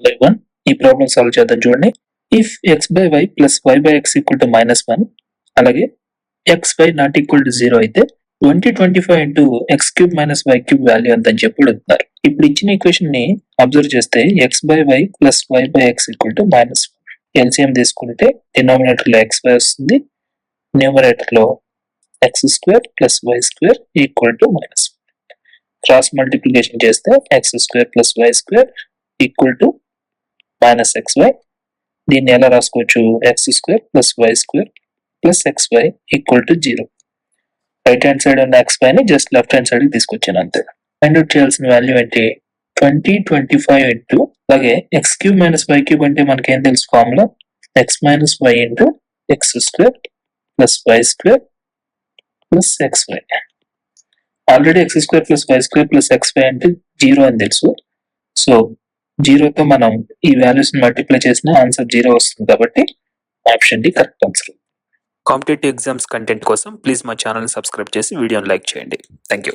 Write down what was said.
1 ఈ problem solve చేద్దాం చూడండి. If x/y plus y/x equal to -1 అలాగే xy నాట్ ఈక్వల్ టు 0 అయితే 25 into x³ minus y³ value ఎంత అని చెప్పి అడుగుతున్నారు. ఇప్పుడు ఇచ్చిన ఈక్వేషన్ ని అబ్జర్వ్ చేస్తే x/y plus y/x equal to -1 LCM తీసుకుంటే డినామినేటర్ లో xy వస్తుంది, న్యూమరేటర్ లో x² plus y² equal to -1. Cross multiplication చేస్తే x² plus y² equal to -xy. దీన్ని ఎలా రాసుకోవచ్చు? x² plus y² plus xy equal to 0. Right hand side ఉన్న xy ని జస్ట్ లెఫ్ట్ హ్యాండ్ సైడ్ కి తీసుకొచ్చాను అంతే. ఫైండ్ అవుట్ చేయాల్సిన వాల్యూ ఏంటి? 25 ఇంటూ అలాగే x³ మైనస్ y³ అంటే మనకి ఏం తెలుసు formula? x minus y into x² plus y² plus xy. Already x² plus y² plus xy అంటే 0 అని తెలుసు. సో 0తో మనం ఈ వాల్యూస్ ని మల్టిప్లై చేసిన ఆన్సర్ 0 వస్తుంది కాబట్టి option D correct answer. Competitive exams content కోసం ప్లీజ్ మా ఛానల్ సబ్స్క్రైబ్ చేసి వీడియోని లైక్ చేయండి. Thank you.